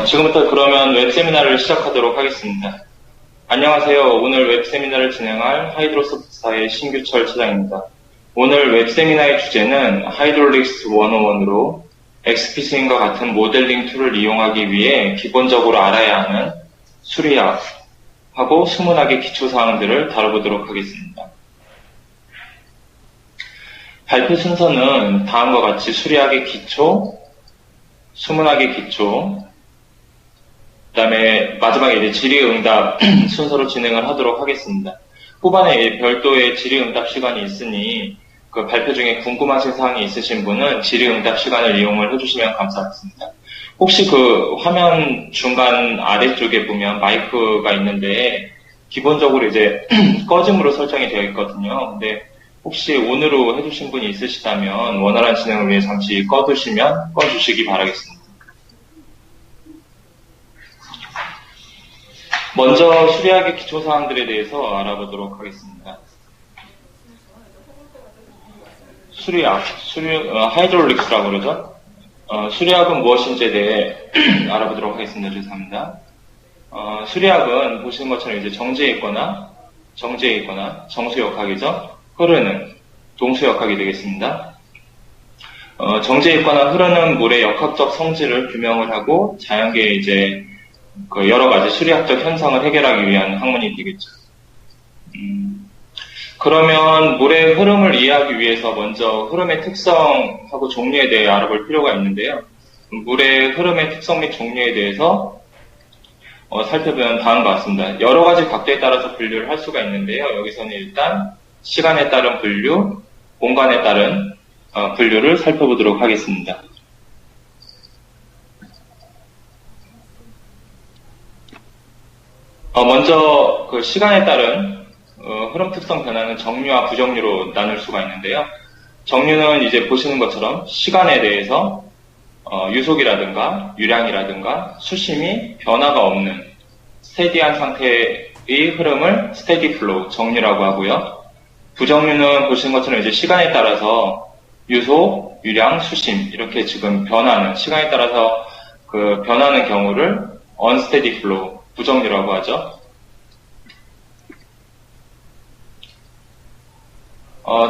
지금부터 그러면 웹세미나를 시작하도록 하겠습니다. 안녕하세요. 오늘 웹세미나를 진행할 하이드로소프트사의 신규철 차장입니다. 오늘 웹세미나의 주제는 하이드롤릭스 101으로 엑스피스인과 같은 모델링 툴을 이용하기 위해 기본적으로 알아야 하는 수리학하고 수문학의 기초사항들을 다뤄보도록 하겠습니다. 발표 순서는 다음과 같이 수리학의 기초, 수문학의 기초, 그 다음에 마지막에 이제 질의응답 순서로 진행을 하도록 하겠습니다. 후반에 별도의 질의응답 시간이 있으니 그 발표 중에 궁금하신 사항이 있으신 분은 질의응답 시간을 이용을 해주시면 감사하겠습니다. 혹시 그 화면 중간 아래쪽에 보면 마이크가 있는데 기본적으로 이제 꺼짐으로 설정이 되어 있거든요. 근데 혹시 온으로 해주신 분이 있으시다면 원활한 진행을 위해 잠시 꺼주시기 바라겠습니다. 먼저 수리학의 기초사항들에 대해서 알아보도록 하겠습니다. 수리학, 하이드롤릭스라고 그러죠. 수리학은 무엇인지에 대해 알아보도록 하겠습니다. 죄송합니다. 수리학은 보시는 것처럼 이제 정지에 있거나 정수역학이죠. 흐르는 동수역학이 되겠습니다. 정지에 있거나 흐르는 물의 역학적 성질을 규명을 하고 자연계의 이제 그 여러 가지 수리학적 현상을 해결하기 위한 학문이 되겠죠. 그러면 물의 흐름을 이해하기 위해서 먼저 흐름의 특성하고 종류에 대해 알아볼 필요가 있는데요. 물의 흐름의 특성 및 종류에 대해서 살펴보면 다음과 같습니다. 여러 가지 각도에 따라서 분류를 할 수가 있는데요. 여기서는 일단 시간에 따른 분류, 공간에 따른 분류를 살펴보도록 하겠습니다. 먼저 그 시간에 따른 흐름 특성 변화는 정류와 부정류로 나눌 수가 있는데요. 정류는 이제 보시는 것처럼 시간에 대해서 유속이라든가 유량이라든가 수심이 변화가 없는 스테디한 상태의 흐름을 스테디 플로우, 정류라고 하고요. 부정류는 보시는 것처럼 이제 시간에 따라서 유속, 유량, 수심 이렇게 지금 변하는 시간에 따라서 그 변하는 경우를 unsteady flow, 부정류라고 하죠.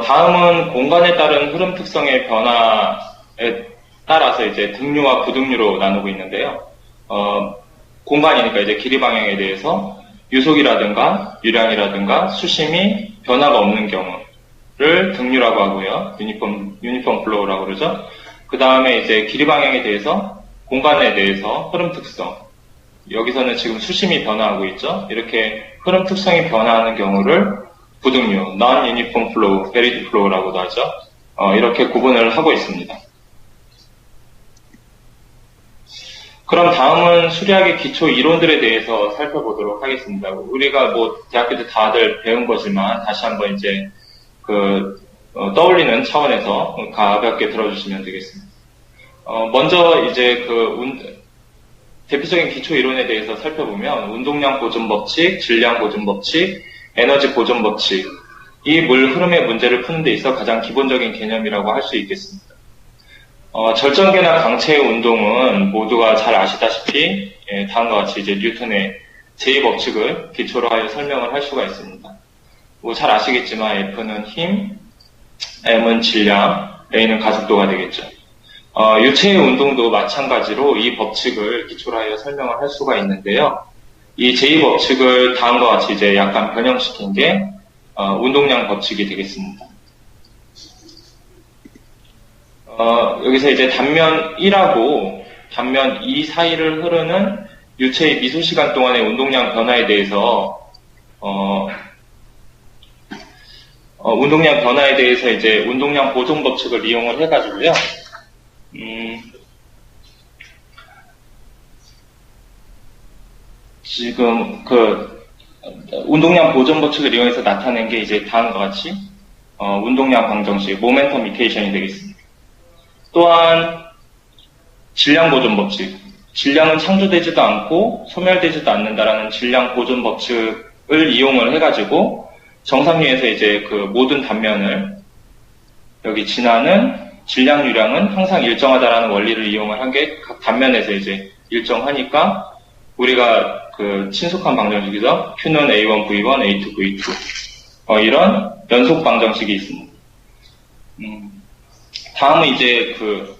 다음은 공간에 따른 흐름 특성의 변화에 따라서 이제 등류와 부등류로 나누고 있는데요. 공간이니까 이제 길이 방향에 대해서 유속이라든가 유량이라든가 수심이 변화가 없는 경우를 등류라고 하고요. 유니폼 플로우라고 그러죠. 그 다음에 이제 길이 방향에 대해서 공간에 대해서 흐름 특성. 여기서는 지금 수심이 변화하고 있죠. 이렇게 흐름 특성이 변화하는 경우를 부등류, non-uniform flow, varied flow라고도 하죠. 이렇게 구분을 하고 있습니다. 그럼 다음은 수리학의 기초 이론들에 대해서 살펴보도록 하겠습니다. 우리가 뭐 대학교 때 다들 배운 거지만 다시 한번 이제 떠올리는 차원에서 가볍게 들어주시면 되겠습니다. 먼저 이제 대표적인 기초 이론에 대해서 살펴보면 운동량 보존 법칙, 질량 보존 법칙, 에너지 보존 법칙, 이 물 흐름의 문제를 푸는 데 있어 가장 기본적인 개념이라고 할 수 있겠습니다. 절전계나 강체의 운동은 모두가 잘 아시다시피 다음과 같이 이제 뉴턴의 제2법칙을 기초로 하여 설명을 할 수가 있습니다. 뭐 잘 아시겠지만 F는 힘, M은 질량, A는 가속도가 되겠죠. 유체의 운동도 마찬가지로 이 법칙을 기초로 하여 설명을 할 수가 있는데요. 이 제2법칙을 다음과 같이 이제 약간 변형시킨 게 운동량 법칙이 되겠습니다. 여기서 이제 단면 1하고 단면 2 사이를 흐르는 유체의 미소 시간 동안의 운동량 변화에 대해서 운동량 변화에 대해서 이제 운동량 보존 법칙을 이용을 해가지고요. 지금 운동량 보존 법칙을 이용해서 나타낸 게 이제 다음과 같이 운동량 방정식, 모멘텀 이퀘이션이 되겠습니다. 또한 질량 보존 법칙, 질량은 창조되지도 않고 소멸되지도 않는다라는 질량 보존 법칙을 이용을 해가지고 정상류에서 이제 그 모든 단면을 여기 진화는 질량 유량은 항상 일정하다라는 원리를 이용을 한 게 각 단면에서 이제 일정하니까 우리가 그 친숙한 방정식이죠. Q는 A1, V1, A2, V2 이런 연속 방정식이 있습니다. 다음은 이제 그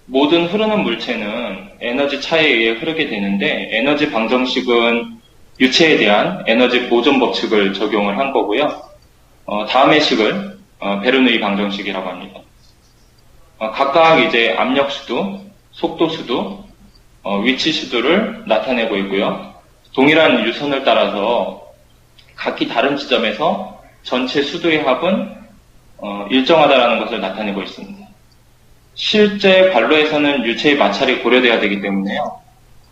모든 흐르는 물체는 에너지 차에 의해 흐르게 되는데 에너지 방정식은 유체에 대한 에너지 보존 법칙을 적용을 한 거고요. 다음의 식을 베르누이 방정식이라고 합니다. 각각 이제 압력 수도, 속도 수도, 위치 수도를 나타내고 있고요. 동일한 유선을 따라서 각기 다른 지점에서 전체 수도의 합은 일정하다라는 것을 나타내고 있습니다. 실제 관로에서는 유체의 마찰이 고려돼야 되기 때문에요.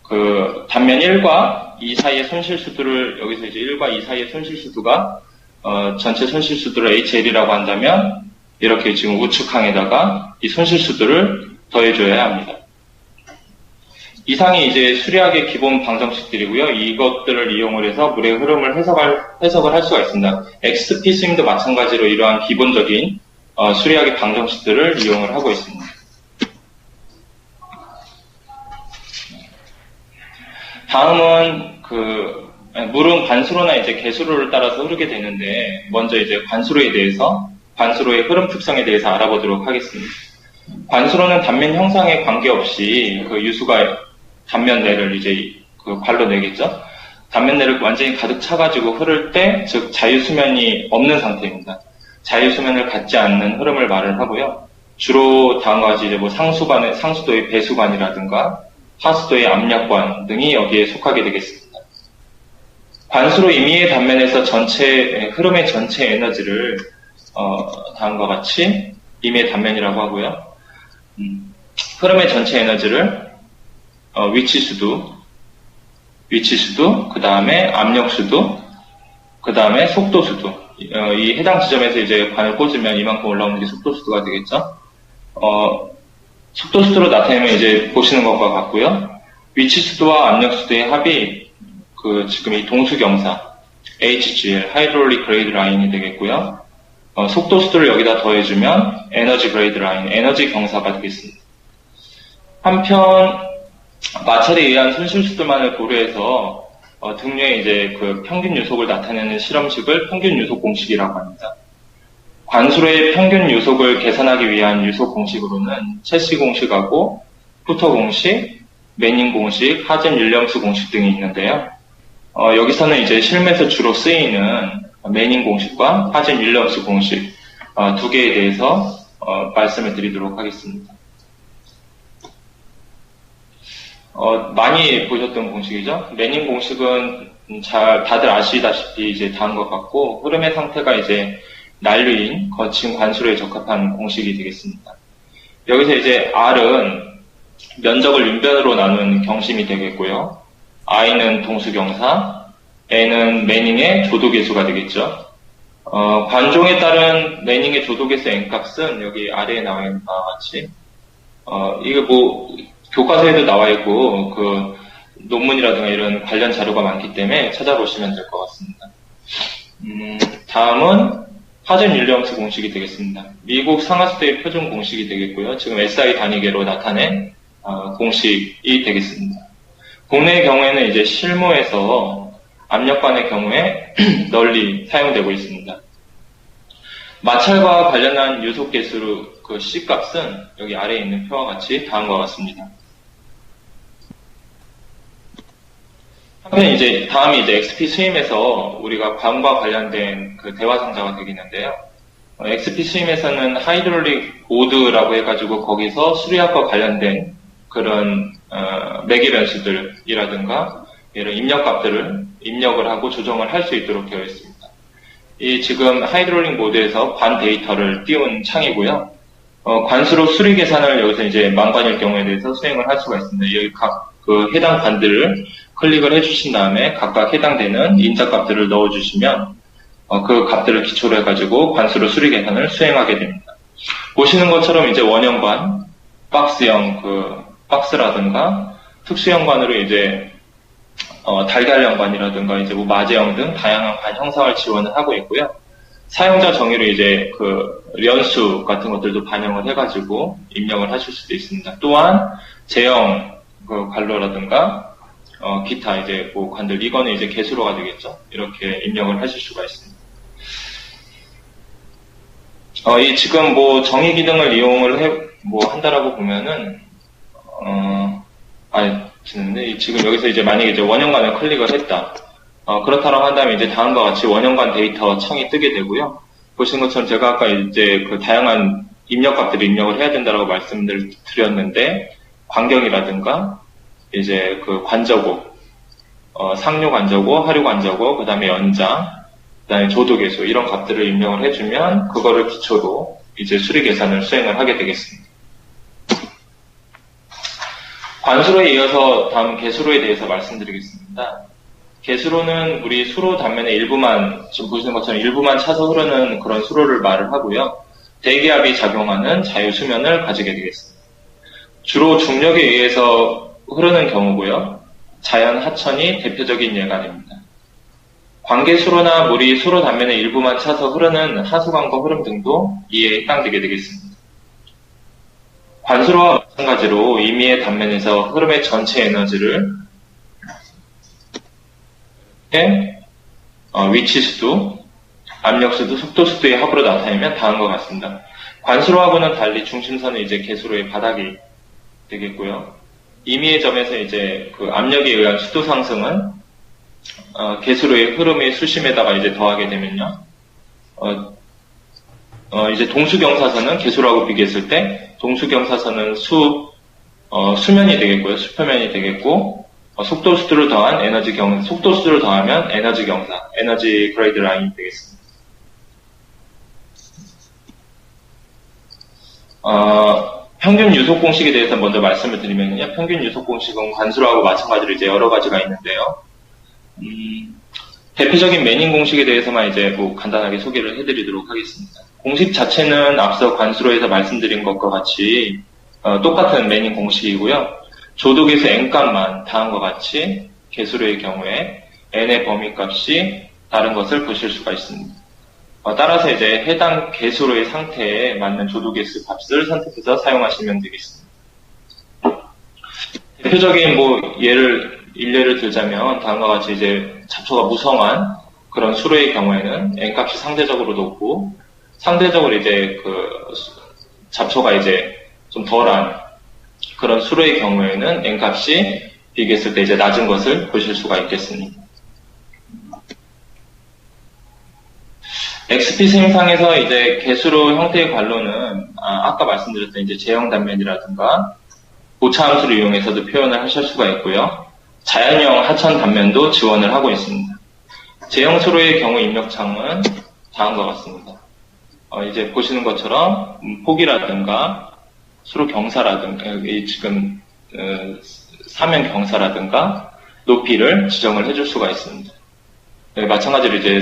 그 단면 1과 2 사이의 손실 수도를 여기서 이제 1과 2 사이의 손실 수도가 전체 손실 수도를 HL이라고 한다면 이렇게 지금 우측항에다가 이 손실 수도를 더해줘야 합니다. 이상이 이제 수리학의 기본 방정식들이고요. 이것들을 이용을 해서 물의 흐름을 해석을 할 수가 있습니다. XP 스윙도 마찬가지로 이러한 기본적인 수리학의 방정식들을 이용을 하고 있습니다. 다음은 물은 관수로나 이제 개수로를 따라서 흐르게 되는데 먼저 이제 관수로에 대해서 관수로의 흐름 특성에 대해서 알아보도록 하겠습니다. 관수로는 단면 형상에 관계없이 그 유수가 단면 내를 이제 그 관로 내겠죠. 단면 내를 완전히 가득 차가지고 흐를 때, 즉 자유수면이 없는 상태입니다. 자유수면을 갖지 않는 흐름을 말을 하고요. 주로 다음과 같이 이제 뭐 상수도의 배수관이라든가 하수도의 압력관 등이 여기에 속하게 되겠습니다. 관수로 임의의 단면에서 흐름의 전체 에너지를 다음과 같이 임의의 단면이라고 하고요. 흐름의 전체 에너지를 위치수도, 그 다음에 압력수도, 그 다음에 속도수도. 이 해당 지점에서 이제 관을 꽂으면 이만큼 올라오는 게 속도수도가 되겠죠. 속도수도로 나타내면 이제 보시는 것과 같고요. 위치수도와 압력수도의 합이 지금 이 동수경사, HGL, 하이드롤릭 그레이드 라인이 되겠고요. 속도수도를 여기다 더해주면 에너지 그레이드 라인, 에너지 경사가 되겠습니다. 한편, 마찰에 의한 손실수들만을 고려해서 등류의 이제 그 평균 유속을 나타내는 실험식을 평균 유속 공식이라고 합니다. 관수로의 평균 유속을 계산하기 위한 유속 공식으로는 체시 공식하고 후터 공식, 매닝 공식, 하젠 윌리엄스 공식 등이 있는데요. 여기서는 이제 실무에서 주로 쓰이는 매닝 공식과 하젠 윌리엄스 공식 두 개에 대해서 말씀을 드리도록 하겠습니다. 많이 보셨던 공식이죠. 매닝 공식은 다들 아시다시피 이제 다음 것 같고, 흐름의 상태가 이제 난류인 거친 관수로에 적합한 공식이 되겠습니다. 여기서 이제 R은 면적을 윤변으로 나눈 경심이 되겠고요. I는 동수경사, N은 매닝의 조도계수가 되겠죠. 관종에 따른 매닝의 조도계수 N값은 여기 아래에 나와 있는 바와 같이, 이게 교과서에도 나와 있고, 논문이라든가 이런 관련 자료가 많기 때문에 찾아보시면 될 것 같습니다. 다음은 하젠 윌리엄스 공식이 되겠습니다. 미국 상하수도의 표준 공식이 되겠고요. 지금 SI 단위계로 나타낸 공식이 되겠습니다. 국내의 경우에는 이제 실무에서 압력관의 경우에 널리 사용되고 있습니다. 마찰과 관련한 유속계수 C값은 여기 아래에 있는 표와 같이 다음과 같습니다. 한편 다음이 XP 스윙에서 우리가 관과 관련된 대화상자가 되겠는데요. XP 스윙에서는 하이드롤릭 보드라고 해가지고 거기서 수리학과 관련된 그런 매개 변수들이라든가 이런 입력을 하고 조정을 할 수 있도록 되어 있습니다. 이 지금 하이드롤릭 모드에서 관 데이터를 띄운 창이고요. 관수로 수리 계산을 여기서 이제 망관일 경우에 대해서 수행을 할 수가 있습니다. 여기 각 해당 관들을 클릭을 해주신 다음에 각각 해당되는 인자값들을 넣어주시면 그 값들을 기초로 해가지고 관수로 수리 계산을 수행하게 됩니다. 보시는 것처럼 이제 원형관, 박스형 박스라든가 특수형관으로 이제 달걀형관이라든가 이제 마제형 등 다양한 관 형상을 지원을 하고 있고요. 사용자 정의로 이제 연수 같은 것들도 반영을 해가지고 입력을 하실 수도 있습니다. 또한 제형 그 관로라든가 기타 이제 뭐 관들 이거는 이제 개수로가 되겠죠. 이렇게 입력을 하실 수가 있습니다. 이 지금 뭐 정의 기능을 이용을 한다라고 보면은 지금 여기서 이제 만약에 이제 원형관을 클릭을 했다. 그렇다라고 한다면 이제 다음과 같이 원형관 데이터 창이 뜨게 되고요. 보시는 것처럼 제가 아까 이제 그 다양한 입력값들을 입력을 해야 된다라고 말씀을 드렸는데, 광경이라든가, 이제 그 관저고, 상류 관저고, 하류 관저고, 그 다음에 연자, 그 다음에 조도계수, 이런 값들을 입력을 해주면, 그거를 기초로 이제 수리 계산을 수행을 하게 되겠습니다. 관수로에 이어서 다음 개수로에 대해서 말씀드리겠습니다. 개수로는 우리 수로 단면의 일부만, 지금 보시는 것처럼 일부만 차서 흐르는 그런 수로를 말을 하고요. 대기압이 작용하는 자유수면을 가지게 되겠습니다. 주로 중력에 의해서 흐르는 경우고요. 자연 하천이 대표적인 예가 됩니다. 관계수로나 물이 수로 단면의 일부만 차서 흐르는 하수관과 흐름 등도 이에 해당되게 되겠습니다. 관수로와 마찬가지로 임의의 단면에서 흐름의 전체 에너지를 위치수도, 압력수도, 속도수도의 합으로 나타내면 다음과 같습니다. 관수로하고는 달리 중심선은 이제 개수로의 바닥이 되겠고요. 임의의 점에서 이제 그 압력에 의한 수도 상승은 개수로의 흐름의 수심에다가 이제 더하게 되면요. 이제 동수경사선은 개수로하고 비교했을 때 동수경사선은 수면이 되겠고요. 수표면이 되겠고, 속도수도를 더한 속도수도를 더하면 에너지 경사, 에너지 그레이드 라인이 되겠습니다. 평균 유속 공식에 대해서 먼저 말씀을 드리면요. 평균 유속 공식은 관수로하고 마찬가지로 이제 여러 가지가 있는데요. 대표적인 매닝 공식에 대해서만 이제 뭐 간단하게 소개를 해드리도록 하겠습니다. 공식 자체는 앞서 관수로에서 말씀드린 것과 같이 똑같은 매닝 공식이고요. 조도계수 n값만 다음과 같이 개수로의 경우에 n의 범위값이 다른 것을 보실 수가 있습니다. 따라서 이제 해당 개수로의 상태에 맞는 조도계수 값을 선택해서 사용하시면 되겠습니다. 대표적인 일례를 들자면 다음과 같이 이제 잡초가 무성한 그런 수로의 경우에는 n값이 상대적으로 높고, 상대적으로 이제 그 잡초가 이제 좀 덜한 그런 수로의 경우에는 n값이 비교했을 때 이제 낮은 것을 보실 수가 있겠습니다. XP 스윙상에서 이제 개수로 형태의 관로는 아까 말씀드렸던 이제 제형 단면이라든가 고차함수를 이용해서도 표현을 하실 수가 있고요. 자연형 하천 단면도 지원을 하고 있습니다. 제형 수로의 경우 입력창은 다음과 같습니다. 이제 보시는 것처럼 폭이라든가 수로 경사라든가 지금 사면 경사라든가 높이를 지정을 해줄 수가 있습니다. 마찬가지로 이제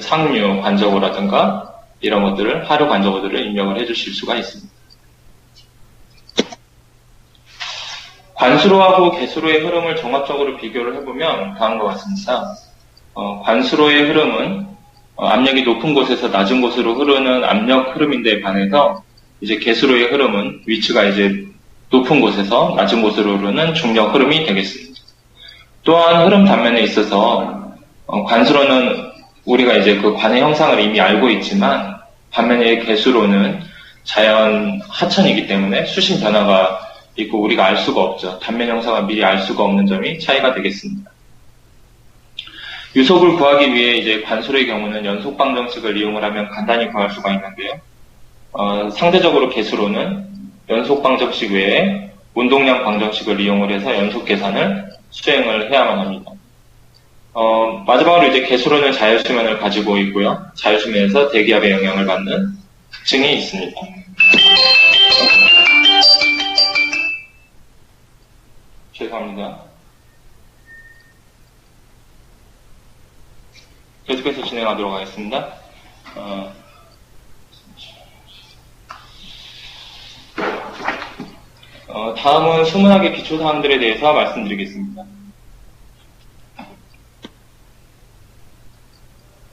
상류 관저고라든가 이런 것들을 하류 관저고들을 입력을 해주실 수가 있습니다. 관수로하고 개수로의 흐름을 종합적으로 비교를 해보면 다음과 같습니다. 관수로의 흐름은 압력이 높은 곳에서 낮은 곳으로 흐르는 압력 흐름인데 반해서 이제 개수로의 흐름은 위치가 이제 높은 곳에서 낮은 곳으로 흐르는 중력 흐름이 되겠습니다. 또한 흐름 단면에 있어서 관수로는 우리가 이제 그 관의 형상을 이미 알고 있지만 반면에 개수로는 자연 하천이기 때문에 수심 변화가 있고 우리가 알 수가 없죠. 단면 형상을 미리 알 수가 없는 점이 차이가 되겠습니다. 유속을 구하기 위해 이제 관수로의 경우는 연속 방정식을 이용을 하면 간단히 구할 수가 있는데요. 상대적으로 개수로는 연속 방정식 외에 운동량 방정식을 이용을 해서 연속 계산을 수행을 해야만 합니다. 마지막으로 이제 개수로는 자유수면을 가지고 있고요. 자유수면에서 대기압의 영향을 받는 특징이 있습니다. 죄송합니다. 계속해서 진행하도록 하겠습니다. 다음은 수문학의 기초사항들에 대해서 말씀드리겠습니다.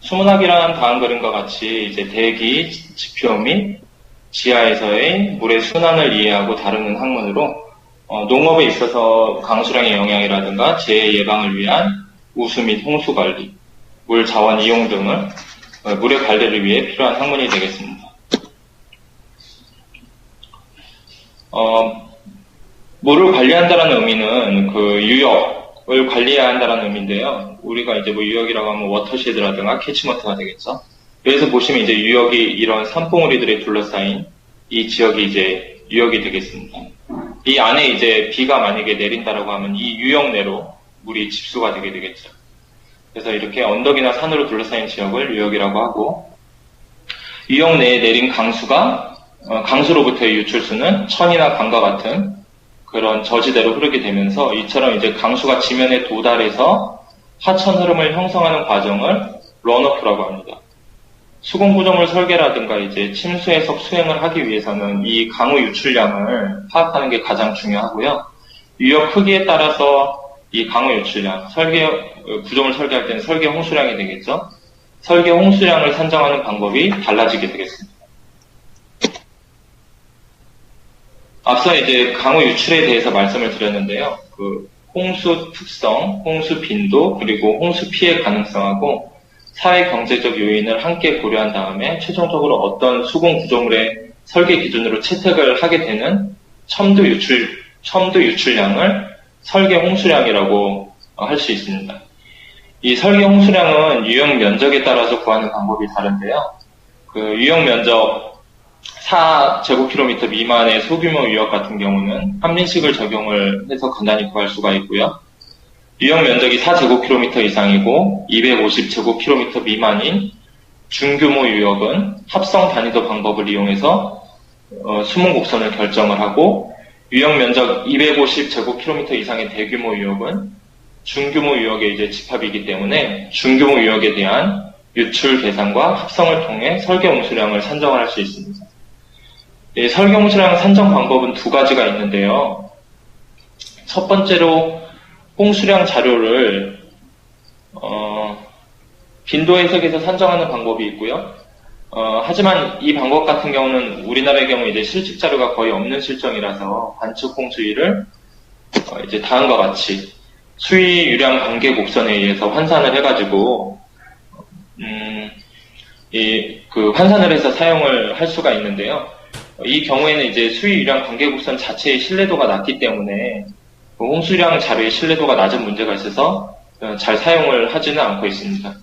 수문학이란 다음 그림과 같이 이제 대기, 지표 및 지하에서의 물의 순환을 이해하고 다루는 학문으로 농업에 있어서 강수량의 영향이라든가 재해 예방을 위한 우수 및 홍수 관리, 물 자원 이용 등을 물의 관리를 위해 필요한 학문이 되겠습니다. 물을 관리한다는 의미는 그 유역을 관리해야 한다는 의미인데요. 우리가 이제 뭐 유역이라고 하면 워터쉐드라든가 캐치먼트가 되겠죠. 여기서 보시면 이제 유역이 이런 산봉우리들에 둘러싸인 이 지역이 이제 유역이 되겠습니다. 이 안에 이제 비가 만약에 내린다라고 하면 이 유역 내로 물이 집수가 되게 되겠죠. 그래서 이렇게 언덕이나 산으로 둘러싸인 지역을 유역이라고 하고, 유역 내에 내린 강수가 강수로부터의 유출수는 천이나 강과 같은 그런 저지대로 흐르게 되면서 이처럼 이제 강수가 지면에 도달해서 하천 흐름을 형성하는 과정을 런오프라고 합니다. 수공 구조물 설계라든가 이제 침수 해석 수행을 하기 위해서는 이 강우 유출량을 파악하는 게 가장 중요하고요. 유역 크기에 따라서 이 강우 유출량, 구조물 설계할 때는 설계 홍수량이 되겠죠. 설계 홍수량을 산정하는 방법이 달라지게 되겠습니다. 앞서 이제 강우 유출에 대해서 말씀을 드렸는데요. 그 홍수 특성, 홍수 빈도, 그리고 홍수 피해 가능성하고 사회 경제적 요인을 함께 고려한 다음에 최종적으로 어떤 수공 구조물의 설계 기준으로 채택을 하게 되는 첨도 유출량을 설계 홍수량이라고 할 수 있습니다. 이 설계 홍수량은 유역 면적에 따라서 구하는 방법이 다른데요. 그 유역 면적 4제곱킬로미터 미만의 소규모 유역 같은 경우는 함린식을 적용을 해서 간단히 구할 수가 있고요. 유역 면적이 4제곱킬로미터 이상이고 250제곱킬로미터 미만인 중규모 유역은 합성 단위도 방법을 이용해서 수문 곡선을 결정을 하고, 유역 면적 250제곱킬로미터 이상의 대규모 유역은 중규모 유역의 이제 집합이기 때문에 중규모 유역에 대한 유출 계산과 합성을 통해 설계 홍수량을 산정을 할 수 있습니다. 설계 홍수량 산정 방법은 두 가지가 있는데요. 첫 번째로 홍수량 자료를 빈도 해석에서 산정하는 방법이 있고요. 하지만 이 방법 같은 경우는 우리나라의 경우 이제 실측 자료가 거의 없는 실정이라서 관측 홍수위를 이제 다음과 같이 수위 유량 관계 곡선에 의해서 환산을 해가지고 그 환산을 해서 사용을 할 수가 있는데요. 이 경우에는 이제 수위 유량 관계 곡선 자체의 신뢰도가 낮기 때문에 홍수량 자료의 신뢰도가 낮은 문제가 있어서 잘 사용을 하지는 않고 있습니다.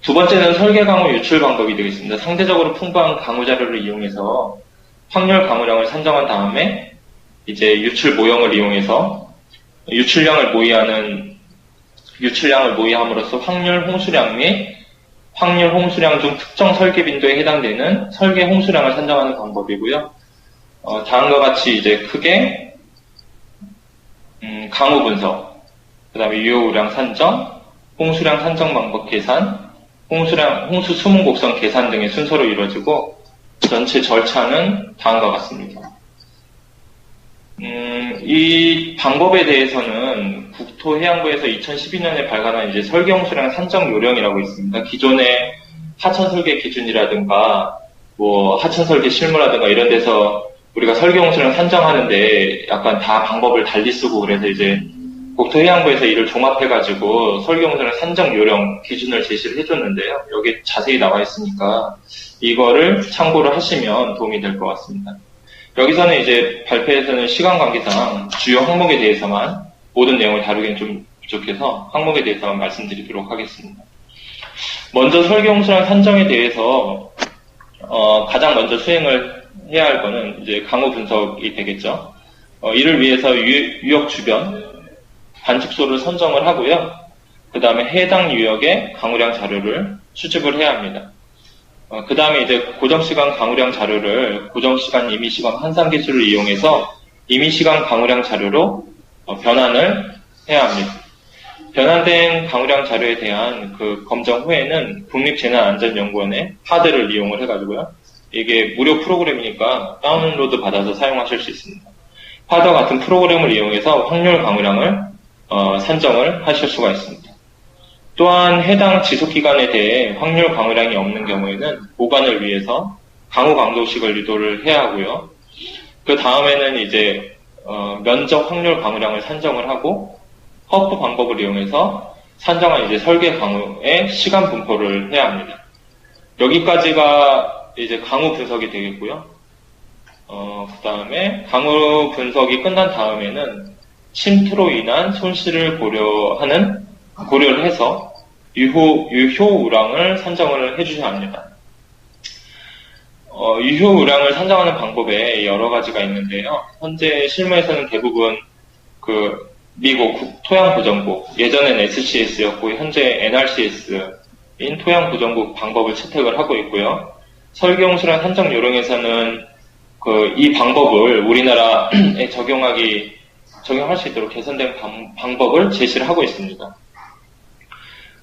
두 번째는 설계 강우 유출 방법이 되겠습니다. 상대적으로 풍부한 강우 자료를 이용해서 확률 강우량을 산정한 다음에 이제 유출 모형을 이용해서 유출량을 모의함으로써 확률 홍수량 및 확률 홍수량 중 특정 설계 빈도에 해당되는 설계 홍수량을 산정하는 방법이고요. 다음과 같이 이제 크게 강우 분석, 그 다음에 유효우량 산정, 홍수량 산정 방법 계산, 홍수 수문 곡선 계산 등의 순서로 이루어지고 전체 절차는 다음과 같습니다. 이 방법에 대해서는 국토해양부에서 2012년에 발간한 이제 설계 홍수량 산정 요령이라고 있습니다. 기존의 하천 설계 기준이라든가 뭐 하천 설계 실무라든가 이런 데서 우리가 설계 홍수량 산정하는데 약간 다 방법을 달리 쓰고 그래서 이제 국토해양부에서 이를 종합해가지고 설계 홍수량 산정 요령 기준을 제시를 해줬는데요. 여기 자세히 나와 있으니까 이거를 참고를 하시면 도움이 될 것 같습니다. 여기서는 이제 발표에서는 시간 관계상 주요 항목에 대해서만 모든 내용을 다루기는 좀 부족해서 항목에 대해서만 말씀드리도록 하겠습니다. 먼저 설계 홍수량 산정에 대해서 가장 먼저 수행을 해야 할 거는 이제 강우 분석이 되겠죠. 이를 위해서 유역 주변 관측소를 선정을 하고요. 그 다음에 해당 유역의 강우량 자료를 수집을 해야 합니다. 그 다음에 이제 고정시간 강우량 자료를 고정시간 임의시간 환산 기술을 이용해서 임의시간 강우량 자료로 변환을 해야 합니다. 변환된 강우량 자료에 대한 그 검정 후에는 국립재난안전연구원의 하드를 이용을 해가지고요. 이게 무료 프로그램이니까 다운로드 받아서 사용하실 수 있습니다. 파드와 같은 프로그램을 이용해서 확률 강우량을 산정을 하실 수가 있습니다. 또한 해당 지속기간에 대해 확률 강우량이 없는 경우에는 보관을 위해서 강우 강도식을 유도를 해야 하고요. 그 다음에는 이제 면적 확률 강우량을 산정을 하고 허프 방법을 이용해서 산정한 이제 설계 강우의 시간 분포를 해야 합니다. 여기까지가 이제 강우 분석이 되겠고요. 그 다음에 강우 분석이 끝난 다음에는 침투로 인한 손실을 고려를 해서 유효우량을 산정을 해주셔야 합니다. 유효우량을 산정하는 방법에 여러 가지가 있는데요. 현재 실무에서는 대부분 미국 토양보전국, 예전엔 SCS였고 현재 NRCS인 토양보전국 방법을 채택을 하고 있고요. 설계용수량 산정 요령에서는 이 방법을 우리나라에 적용할 수 있도록 개선된 방법을 제시를 하고 있습니다.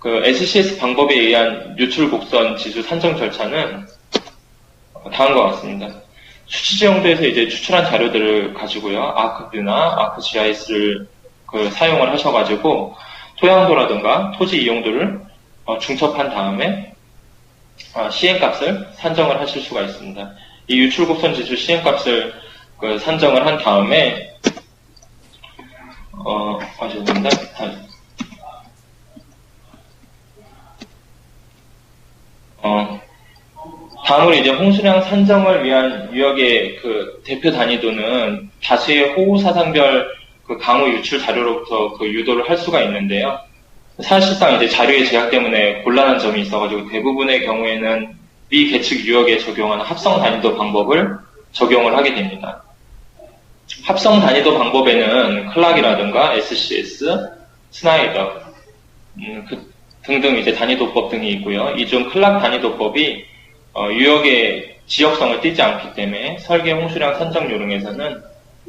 SCS 방법에 의한 유출 곡선 지수 산정 절차는 다음과 같습니다. 수치지 정도에서 이제 추출한 자료들을 가지고요. 아크뷰나 아크GIS를 사용을 하셔가지고 토양도라든가 토지 이용도를 중첩한 다음에 시행값을 산정을 하실 수가 있습니다. 이 유출곡선 지수 시행값을 산정을 한 다음에 죄송합니다. 다음으로 이제 홍수량 산정을 위한 유역의 대표 단위도는 다수의 호우사상별 강우 유출 자료로부터 유도를 할 수가 있는데요. 사실상 이제 자료의 제약 때문에 곤란한 점이 있어가지고 대부분의 경우에는 미계측 유역에 적용하는 합성 단위도 방법을 적용을 하게 됩니다. 합성 단위도 방법에는 클락이라든가 SCS, 스나이더 등등 이제 단위도법 등이 있고요. 이 중 클락 단위도법이 유역의 지역성을 띠지 않기 때문에 설계 홍수량 산정 요령에서는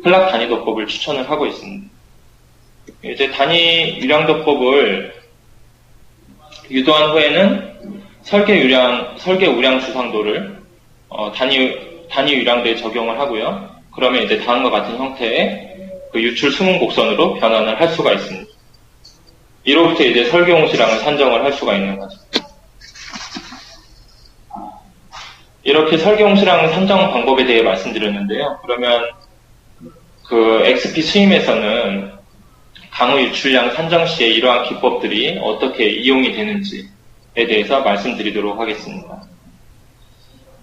클락 단위도법을 추천을 하고 있습니다. 이제 단위 유량도법을 유도한 후에는 설계 우량 주상도를 단위 유량도에 적용을 하고요. 그러면 이제 다음과 같은 형태의 유출 수문 곡선으로 변환을 할 수가 있습니다. 이로부터 이제 설계 홍수량을 산정을 할 수가 있는 거죠. 이렇게 설계 홍수량 산정 방법에 대해 말씀드렸는데요. 그러면 XP 수임에서는 강우 유출량 산정 시에 이러한 기법들이 어떻게 이용이 되는지에 대해서 말씀드리도록 하겠습니다.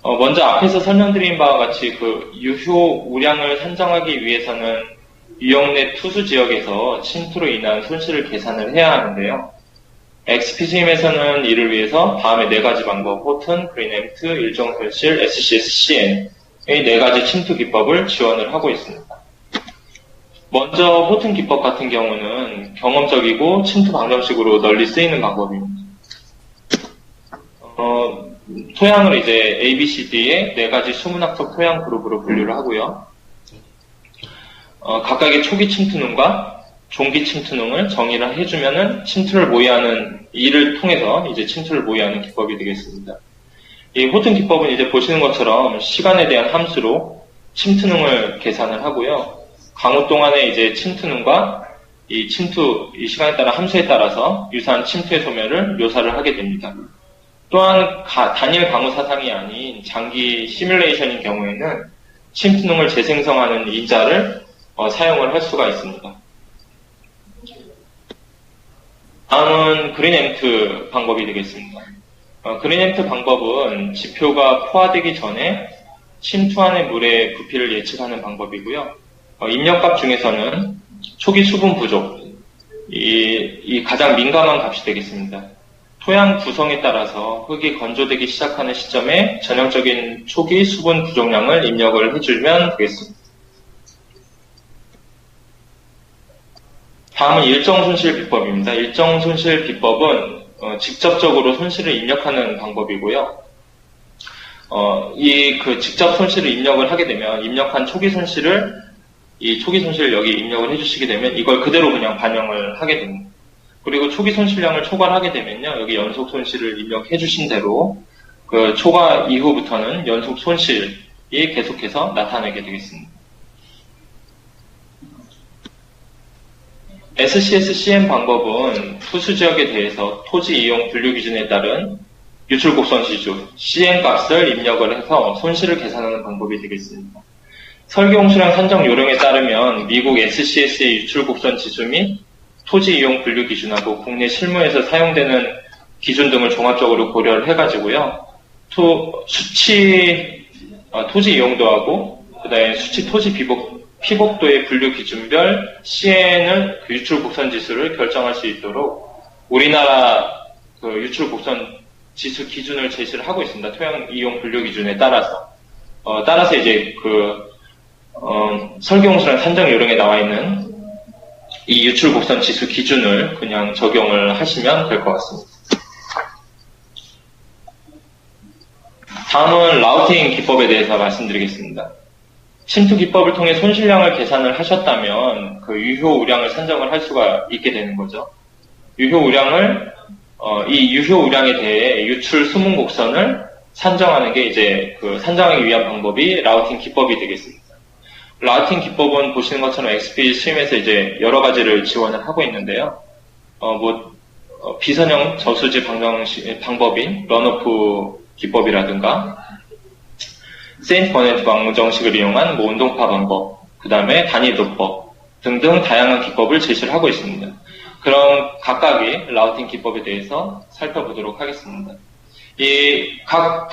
먼저 앞에서 설명드린 바와 같이 유효 우량을 산정하기 위해서는 유역 내 투수 지역에서 침투로 인한 손실을 계산을 해야 하는데요. XP 수임에서는 이를 위해서 다음의 4가지 방법, 호튼, 그린햄트, 일정손실, SCS, CN의 4가지 침투 기법을 지원을 하고 있습니다. 먼저 호튼 기법 같은 경우는 경험적이고 침투 방정식으로 널리 쓰이는 방법입니다. 토양을 이제 ABCD의 4가지 수문학적 토양 그룹으로 분류를 하고요. 각각의 초기 침투능과 종기 침투능을 정의를 해주면은 침투를 모의하는 이를 통해서 이제 침투를 모의하는 기법이 되겠습니다. 이 호튼 기법은 이제 보시는 것처럼 시간에 대한 함수로 침투능을 계산을 하고요. 강우 동안의 이제 침투능과 이 시간에 따라 함수에 따라서 유사한 침투의 소멸을 묘사를 하게 됩니다. 또한 단일 강우 사상이 아닌 장기 시뮬레이션인 경우에는 침투능을 재생성하는 인자를 사용을 할 수가 있습니다. 다음은 그린햄트 방법이 되겠습니다. 그린햄트 방법은 지표가 포화되기 전에 침투하는 물의 부피를 예측하는 방법이고요. 입력값 중에서는 초기 수분 부족, 이 가장 민감한 값이 되겠습니다. 토양 구성에 따라서 흙이 건조되기 시작하는 시점에 전형적인 초기 수분 부족량을 입력을 해주면 되겠습니다. 다음은 일정손실 비법입니다. 일정손실 비법은 직접적으로 손실을 입력하는 방법이고요. 직접 손실을 입력을 하게 되면 입력한 초기 손실을 여기 입력을 해주시게 되면 이걸 그대로 그냥 반영을 하게 됩니다. 그리고 초기 손실량을 초과하게 되면요, 여기 연속 손실을 입력해 주신 대로 초과 이후부터는 연속 손실이 계속해서 나타나게 되겠습니다. SCS CM 방법은 투수 지역에 대해서 토지 이용 분류 기준에 따른 유출곡선 지수, CN 값을 입력을 해서 손실을 계산하는 방법이 되겠습니다. 설계홍수량 산정 요령에 따르면 미국 SCS의 유출 곡선 지수 및 토지 이용 분류 기준하고 국내 실무에서 사용되는 기준 등을 종합적으로 고려를 해가지고요. 토지 이용도하고 그다음에 수치 토지 피복도의 분류 기준별 CN을 유출 곡선 지수를 결정할 수 있도록 우리나라 그 유출 곡선 지수 기준을 제시를 하고 있습니다. 토양 이용 분류 기준에 따라서. 따라서 이제 설계홍수랑 산정 요령에 나와 있는 이 유출 곡선 지수 기준을 그냥 적용을 하시면 될 것 같습니다. 다음은 라우팅 기법에 대해서 말씀드리겠습니다. 침투 기법을 통해 손실량을 계산을 하셨다면 그 유효 우량을 산정을 할 수가 있게 되는 거죠. 유효 우량을 이 유효 우량에 대해 유출 수문 곡선을 산정하는 게 이제 그 산정하기 위한 방법이 라우팅 기법이 되겠습니다. 라우팅 기법은 보시는 것처럼 XP 스트림에서 이제 여러 가지를 지원을 하고 있는데요. 비선형 저수지 방법인 런오프 기법이라든가 세인트 버네트 방정식을 이용한 운동파 방법, 그 다음에 단위도법 등등 다양한 기법을 제시를 하고 있습니다. 그럼 각각의 라우팅 기법에 대해서 살펴보도록 하겠습니다. 이 각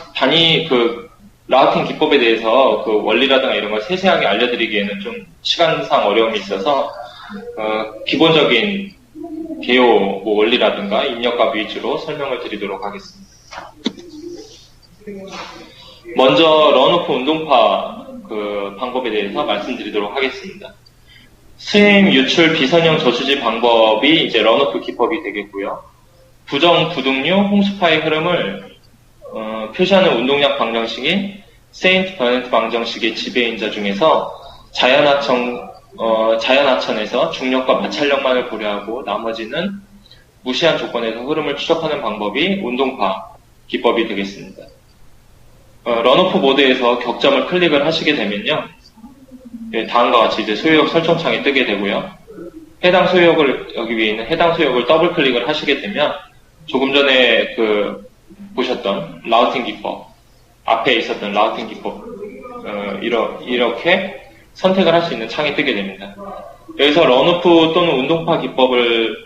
라우팅 기법에 대해서 그 원리라든가 이런 걸 세세하게 알려드리기에는 좀 시간상 어려움이 있어서 기본적인 개요 원리라든가 입력값 위주로 설명을 드리도록 하겠습니다. 먼저 런오프 운동파 그 방법에 대해서 말씀드리도록 하겠습니다. 스트림 유출 비선형 저수지 방법이 이제 런오프 기법이 되겠고요. 부정 부등류 홍수파의 흐름을 표시하는 운동량 방정식인 세인트 버네트 방정식의 지배인자 중에서 자연하천에서 중력과 마찰력만을 고려하고 나머지는 무시한 조건에서 흐름을 추적하는 방법이 운동파 기법이 되겠습니다. 런오프 모드에서 격점을 클릭을 하시게 되면요. 다음과 같이 이제 소유역 설정창이 뜨게 되고요. 해당 소유역을, 여기 위에 있는 해당 소유역을 더블 클릭을 하시게 되면 조금 전에 보셨던 라우팅 기법, 앞에 있었던 라우팅 기법, 이렇게 선택을 할 수 있는 창이 뜨게 됩니다. 여기서 런오프 또는 운동파 기법을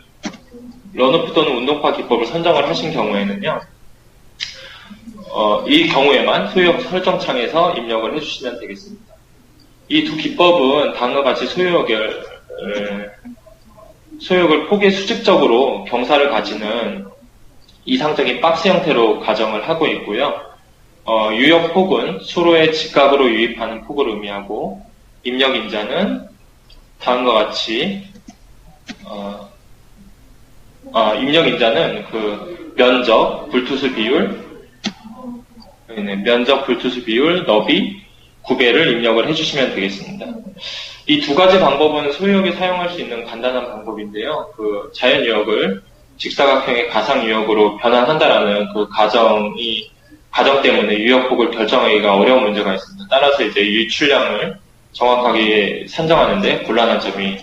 선정을 하신 경우에는요, 이 경우에만 소유역 설정창에서 입력을 해주시면 되겠습니다. 이 두 기법은 다음과 같이 소유역을 폭의 수직적으로 경사를 가지는 이상적인 박스 형태로 가정을 하고 있고요. 유역 폭은 수로의 직각으로 유입하는 폭을 의미하고 입력 인자는 다음과 같이 입력 인자는 그 면적, 불투수 비율, 너비, 구배를 입력을 해주시면 되겠습니다. 이 두 가지 방법은 소유역에 사용할 수 있는 간단한 방법인데요. 그 자연 유역을 직사각형의 가상 유역으로 변환한다라는 그 가정 때문에 유역폭을 결정하기가 어려운 문제가 있습니다. 따라서 이제 유출량을 정확하게 산정하는데 곤란한 점이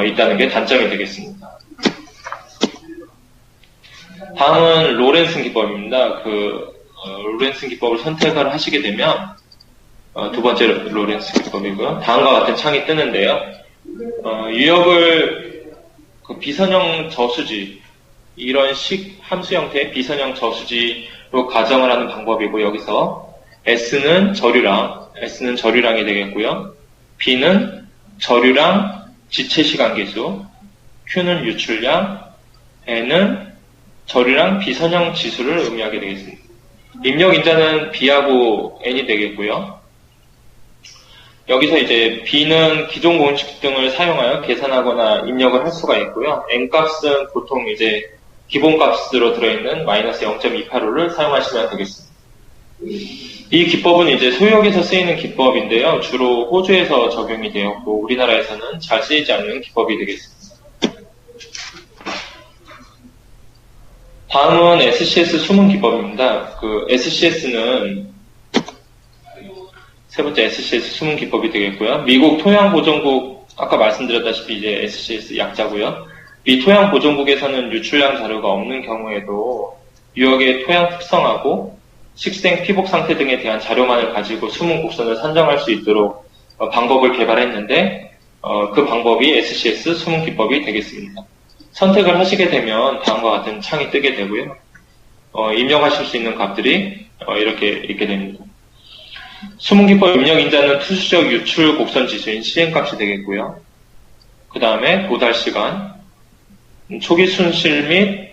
있다는 게 단점이 되겠습니다. 다음은 로렌슨 기법입니다. 로렌슨 기법을 선택을 하시게 되면 두 번째 로렌슨 기법이고요. 다음과 같은 창이 뜨는데요. 유역을 비선형 저수지, 이런 식 함수 형태의 비선형 저수지로 가정을 하는 방법이고, 여기서 S는 저류량이 되겠고요. B는 저류량 지체시간계수, Q는 유출량, N은 저류량 비선형 지수를 의미하게 되겠습니다. 입력 인자는 B하고 N이 되겠고요. 여기서 이제 B는 기존 공식 등을 사용하여 계산하거나 입력을 할 수가 있고요. N값은 보통 이제 기본값으로 들어있는 마이너스 0.285를 사용하시면 되겠습니다. 이 기법은 이제 소유역에서 쓰이는 기법인데요. 주로 호주에서 적용이 되었고 우리나라에서는 잘 쓰이지 않는 기법이 되겠습니다. 다음은 SCS 수문 기법입니다. SCS는 세 번째 SCS 수문 기법이 되겠고요. 미국 토양보존국, 아까 말씀드렸다시피 이제 SCS 약자고요. 미 토양보존국에서는 유출량 자료가 없는 경우에도 유역의 토양 특성하고 식생 피복 상태 등에 대한 자료만을 가지고 수문 곡선을 산정할 수 있도록 방법을 개발했는데 그 방법이 SCS 수문 기법이 되겠습니다. 선택을 하시게 되면 다음과 같은 창이 뜨게 되고요. 입력하실 수 있는 값들이 이렇게 있게 됩니다. 수문기법 입력 인자는 투수적 유출 곡선 지수인 시행값이 되겠고요. 그 다음에 도달 시간, 초기 손실 및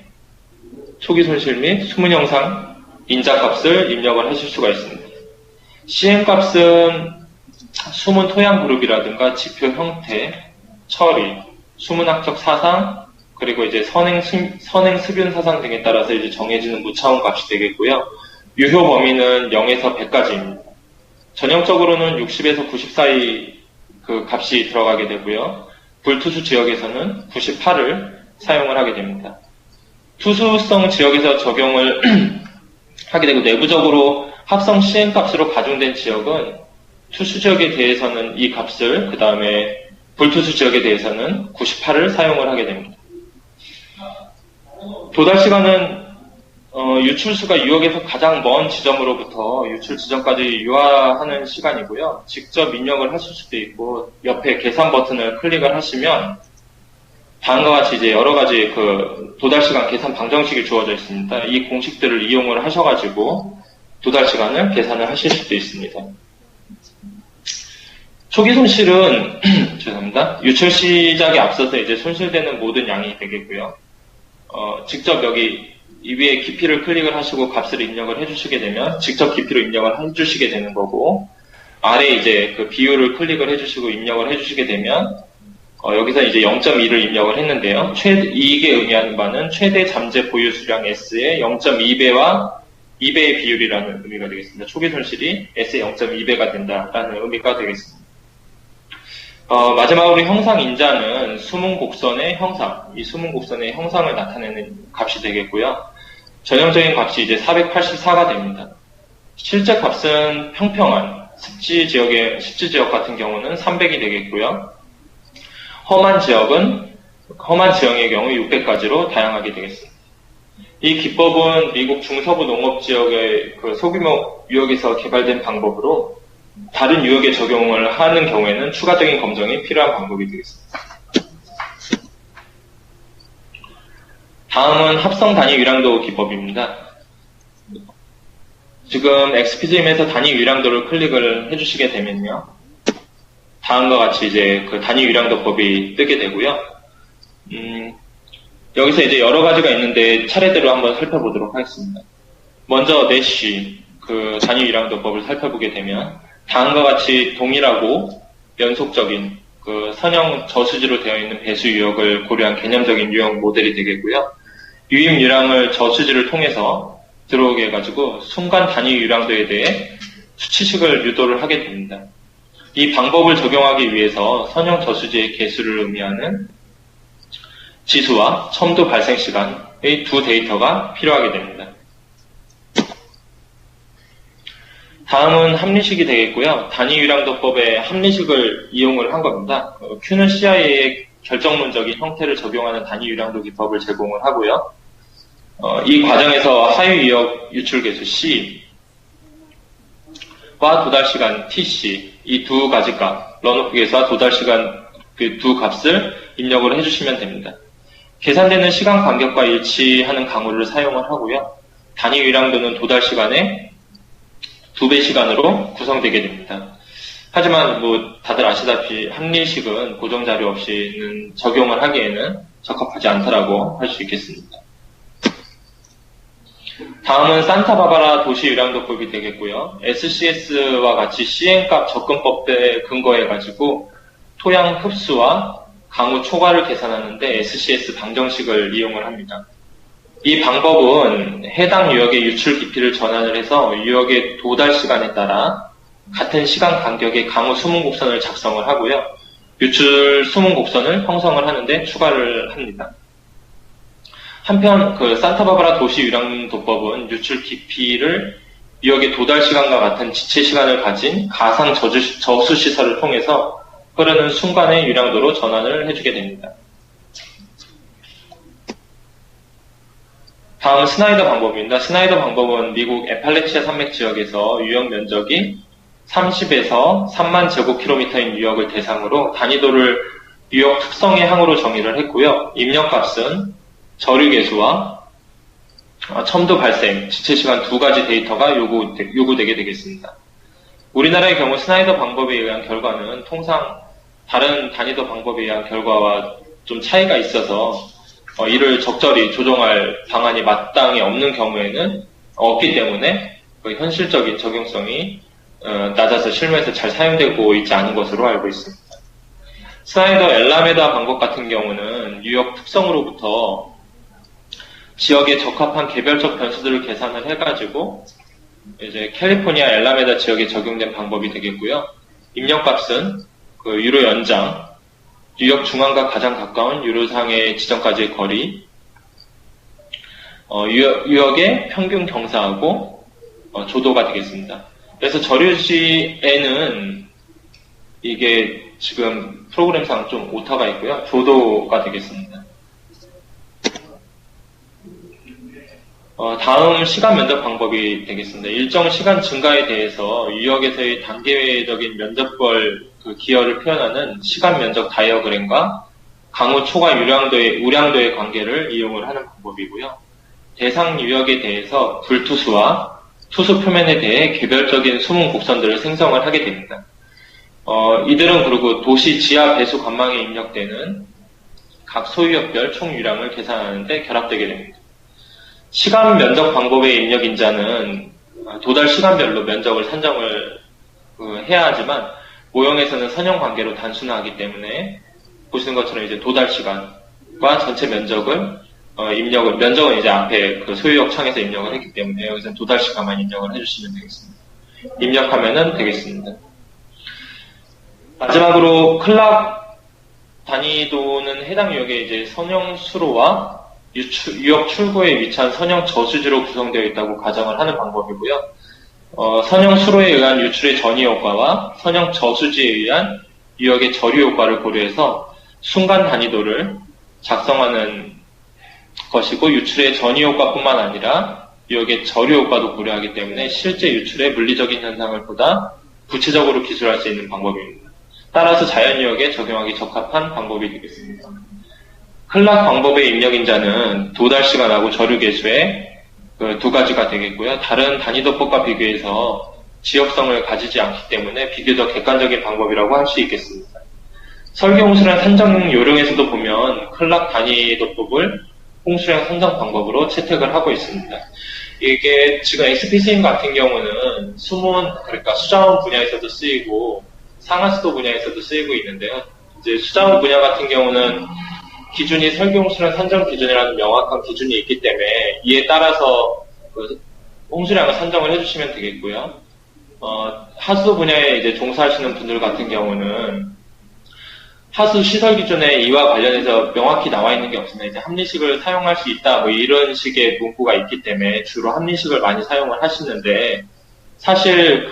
수문 영상 인자값을 입력을 하실 수가 있습니다. 시행값은 수문 토양 그룹이라든가 지표 형태, 처리, 수문학적 사상, 그리고 이제 선행 습윤 사상 등에 따라서 이제 정해지는 무차원 값이 되겠고요. 유효 범위는 0에서 100까지입니다. 전형적으로는 60에서 90 사이 그 값이 들어가게 되고요. 불투수 지역에서는 98을 사용을 하게 됩니다. 투수성 지역에서 적용을 하게 되고 내부적으로 합성 시행값으로 가중된 지역은 투수 지역에 대해서는 이 값을, 그 다음에 불투수 지역에 대해서는 98을 사용을 하게 됩니다. 도달 시간은 유출수가 유역에서 가장 먼 지점으로부터 유출 지점까지 유화하는 시간이고요. 직접 입력을 하실 수도 있고 옆에 계산 버튼을 클릭을 하시면 다음과 같이 이제 여러 가지 그 도달 시간 계산 방정식이 주어져 있습니다. 이 공식들을 이용을 하셔가지고 도달 시간을 계산을 하실 수도 있습니다. 초기 손실은 죄송합니다. 유출 시작에 앞서서 이제 손실되는 모든 양이 되겠고요. 직접 여기 이 위에 깊이를 클릭을 하시고 값을 입력을 해주시게 되면 직접 깊이로 입력을 해주시게 되는 거고, 아래 이제 그 비율을 클릭을 해주시고 입력을 해주시게 되면 여기서 이제 0.2를 입력을 했는데요. 이게 의미하는 바는 최대 잠재 보유 수량 S의 0.2배와 2배의 비율이라는 의미가 되겠습니다. 초기 손실이 S의 0.2배가 된다라는 의미가 되겠습니다. 마지막으로 형상 인자는 수문 곡선의 형상, 이 수문 곡선의 형상을 나타내는 값이 되겠고요. 전형적인 값이 이제 484가 됩니다. 실제 값은 평평한 습지 지역 같은 경우는 300이 되겠고요. 험한 지형의 경우 600까지로 다양하게 되겠습니다. 이 기법은 미국 중서부 농업 지역의 그 소규모 유역에서 개발된 방법으로 다른 유역에 적용을 하는 경우에는 추가적인 검증이 필요한 방법이 되겠습니다. 다음은 합성 단위 위량도 기법입니다. 지금 XPGM에서 단위 위량도를 클릭을 해주시게 되면요. 다음과 같이 이제 그 단위 위량도법이 뜨게 되고요. 여기서 이제 여러 가지가 있는데 차례대로 한번 살펴보도록 하겠습니다. 먼저 내쉬 그 단위 위량도법을 살펴보게 되면 다음과 같이 동일하고 연속적인 그 선형 저수지로 되어 있는 배수 유역을 고려한 개념적인 유역 모델이 되겠고요. 유입 유량을 저수지를 통해서 들어오게 해가지고 순간 단위 유량도에 대해 수치식을 유도를 하게 됩니다. 이 방법을 적용하기 위해서 선형 저수지의 개수를 의미하는 지수와 첨도 발생 시간의 두 데이터가 필요하게 됩니다. 다음은 합리식이 되겠고요. 단위 위량도법의 합리식을 이용을 한 겁니다. Q는 CIA의 결정론적인 형태를 적용하는 단위 위량도 기법을 제공을 하고요. 이 과정에서 하위 유역 유출 개수 C와 도달 시간 TC, 이 두 가지 값, 런오프 개수와 도달 시간 그 두 값을 입력을 해주시면 됩니다. 계산되는 시간 간격과 일치하는 강우를 사용을 하고요. 단위 위량도는 도달 시간의 2배 시간으로 구성되게 됩니다. 하지만 뭐 다들 아시다시피 합리식은 고정 자료 없이는 적용을 하기에는 적합하지 않다라고 할 수 있겠습니다. 다음은 산타바바라 도시 위량도법이 되겠고요. SCS와 같이 시행값 접근법에 근거해가지고 토양 흡수와 강우 초과를 계산하는데 SCS 방정식을 이용을 합니다. 이 방법은 해당 유역의 유출 깊이를 전환을 해서 유역의 도달 시간에 따라 같은 시간 간격의 강우 수문 곡선을 작성을 하고요. 유출 수문 곡선을 형성을 하는데 추가를 합니다. 한편 그 산타바바라 도시 위량도법은 유출 깊이를 유역의 도달 시간과 같은 지체 시간을 가진 가상 저수 시설을 통해서 흐르는 순간의 유량도로 전환을 해주게 됩니다. 다음 스나이더 방법입니다. 스나이더 방법은 미국 애팔레치아 산맥 지역에서 유역 면적이 30에서 3만 제곱킬로미터인 유역을 대상으로 단위도를 유역 특성의 항으로 정의를 했고요. 입력값은 저류계수와 첨도 발생, 지체시간 두 가지 데이터가 요구되게 되겠습니다. 우리나라의 경우 스나이더 방법에 의한 결과는 통상 다른 단위도 방법에 의한 결과와 좀 차이가 있어서 이를 적절히 조정할 방안이 마땅히 없는 경우에는 없기 때문에 현실적인 적용성이 낮아서 실무에서 잘 사용되고 있지 않은 것으로 알고 있습니다. 스나이더 엘라메다 방법 같은 경우는 유역 특성으로부터 지역에 적합한 개별적 변수들을 계산을 해가지고 이제 캘리포니아 엘라메다 지역에 적용된 방법이 되겠고요. 입력값은 그 유로 연장, 유역 중앙과 가장 가까운 유로상의 지점까지의 거리, 유역의 평균 경사하고 조도가 되겠습니다. 그래서 저류시에는 이게 지금 프로그램상 좀 오타가 있고요. 조도가 되겠습니다. 다음 시간 면적 방법이 되겠습니다. 일정 시간 증가에 대해서 유역에서의 단계적인 면적별 기여를 표현하는 시간 면적 다이어그램과 강우 초과 우량도의 관계를 이용을 하는 방법이고요. 대상 유역에 대해서 불투수와 투수 표면에 대해 개별적인 수문 곡선들을 생성을 하게 됩니다. 이들은 그리고 도시 지하 배수 관망에 입력되는 각 소유역별 총 유량을 계산하는데 결합되게 됩니다. 시간 면적 방법의 입력 인자는 도달 시간별로 면적을 산정을 해야 하지만 모형에서는 선형 관계로 단순화하기 때문에 보시는 것처럼 이제 도달 시간과 전체 면적을 면적은 이제 앞에 그 소유역 창에서 입력을 했기 때문에 여기서 도달 시간만 입력을 해주시면 되겠습니다. 입력하면은 되겠습니다. 마지막으로 클락 단위도는 해당 유역의 이제 선형 수로와 유역 출구에 위치한 선형 저수지로 구성되어 있다고 가정을 하는 방법이고요. 선형 수로에 의한 유출의 전이 효과와 선형 저수지에 의한 유역의 저류 효과를 고려해서 순간 단위도를 작성하는 것이고 유출의 전이 효과뿐만 아니라 유역의 저류 효과도 고려하기 때문에 실제 유출의 물리적인 현상을 보다 구체적으로 기술할 수 있는 방법입니다. 따라서 자연유역에 적용하기 적합한 방법이 되겠습니다. 클락 방법의 입력인자는 도달 시간하고 저류 계수의 두 가지가 되겠고요. 다른 단위도법과 비교해서 지역성을 가지지 않기 때문에 비교적 객관적인 방법이라고 할 수 있겠습니다. 설계 홍수량 산정 요령에서도 보면 클락 단위도법을 홍수량 산정 방법으로 채택을 하고 있습니다. 이게 지금 XPCM 같은 경우는 수문, 그러니까 수자원 분야에서도 쓰이고 상하수도 분야에서도 쓰이고 있는데요. 이제 수자원 분야 같은 경우는 기준이 설계 홍수량 산정 기준이라는 명확한 기준이 있기 때문에 이에 따라서 홍수량을 산정을 해주시면 되겠고요. 하수 분야에 이제 종사하시는 분들 같은 경우는 하수 시설 기준에 이와 관련해서 명확히 나와 있는 게 없으나 이제 합리식을 사용할 수 있다 뭐 이런 식의 문구가 있기 때문에 주로 합리식을 많이 사용을 하시는데 사실